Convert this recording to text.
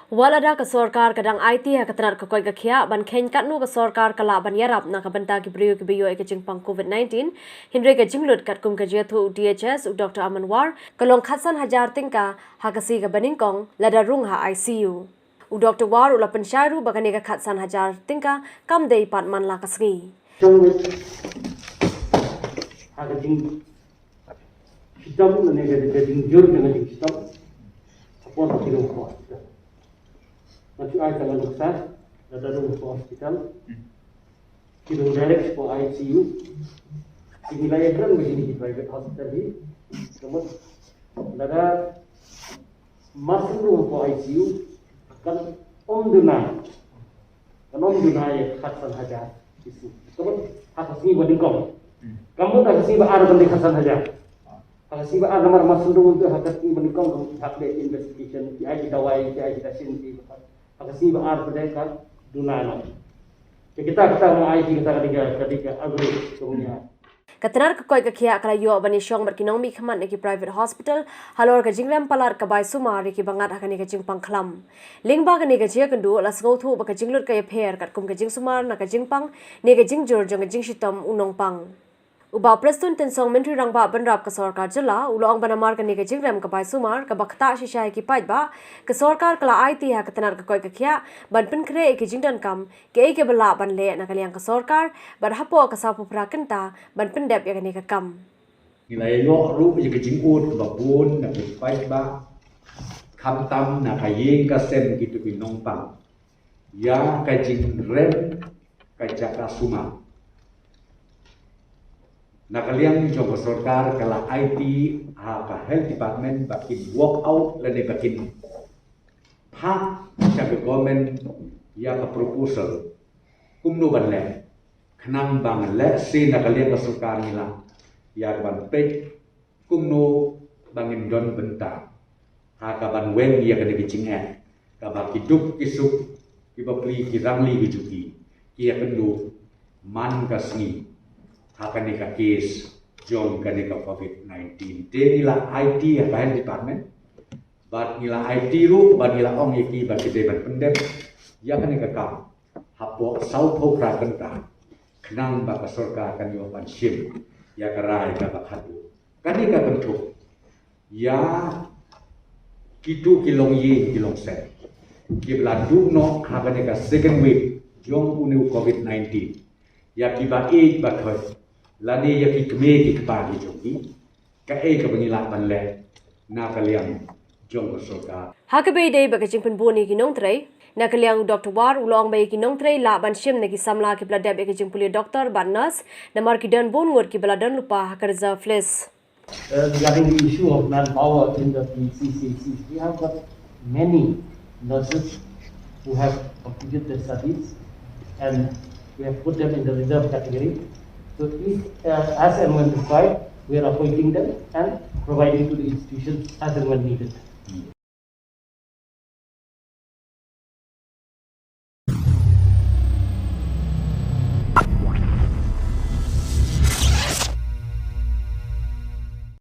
Walada ka sorkar kadang IT ha katrat ka koi ka khia ban khen kat nu ka sorkar kala ban yarap na ka banta ki priyo ki biyo ek jing pang COVID-19 hindre ka jinglut kat kum ka jethu DHS u Dr. Amanwar kalong khatsan hajar tingka ha ka si ka baning kong lada rung ha ICU u Dr. War u la pensyairu bakane ka khatsan hajar tingka kam dei pat man la ka sngi ha ka jing hitam ne ka jing jur ne ka hitam apa ka jing ko Nanti saya akan sukses, datang ke hospital, kita direct ke ICU. Nilai kan begini di private hospital ini, kemudian ada masuk ke ICU, kan dunia ya khaskan saja itu. Kemudian khas ini buat ingkong. Kamu tak sih ada benda khasan saja. Kalau sih ada masuk untuk khas ini buat ingkong, hak investigation, kita wai, kita sini. Kasi ba pada dunano. Kita mau IT kita ketika agree kemudian. Katanar ka koi ka khia kala yo bani shong bar kinong mi khaman ki private hospital halor ka jingram palar ka bai sumari ki bangat hakani ka jing pangkhlam lingba ka ne ka jia kandu la sngau thu ba ka jinglut ka pher kat kum ka jing sumar na ka jing pang ne ka jing jor jong ka jing shitam unong pang uba prestun tensong mentri rangba banrap ka sarkar jala ulong banamar ka ne ka jingram ka bai sumar ka bakta shisha ki pai ba ka sarkar kala IT ha katanar ka koi ka khia ban pin khre ki jingdan kam ke ke bala ban le na kaliang ka sarkar bar hapo ka sapu prakenta ban pin dep ya ka ne ka kam nilai lo ru je ke jing ut ka bun na ke pai ba kham tam na ka yeng ka sem gitu ki nong pang ya ka jing rem ka jaka suma Nakaliang jong sarkar kala IT ha ka health department bakin walk out lene bakin ha ka government ya ka proposal kumno banle khnang bang le si nakaliang ka sarkar nila ya ban pe kumno bangin don benta ha ka ban wen ya ka de ching ka ba kidup kisuk ki ba pli ki rangli ki juki ki ya kendu man ka sngi akan nika case jom kan nika COVID-19 de nila IT ya health department bat nila IT ru bat nila ong yaki bat de ban pendem ya kan nika kam hapo sau pho pra kanta khnang ba ka sarkar kan yo ban sim ya karai ka ba khatu kan nika bentuk ya kitu kilong yi kilong set ki bladu no ha kan nika second wave jom unu COVID-19 ya kiba e ba khoi lani ya ki kme ki pa ki jongi ka e ka bangila ban le na ka liang jong ko soka hakabe dei ba ka jing pin boni ki nong trei na ka liang Dr. War ulong bai ki nong trei la ban shim ne ki samla ki bladab ek jing puli doctor ban nurse na mar ki dan bon ngor ki bladan lupa hakarza fles Regarding the issue of manpower in the PCCC, we have got many nurses who have completed their studies and we have put them in the reserve category. So if, as and when required, we are appointing them and providing to the institutions as and when needed.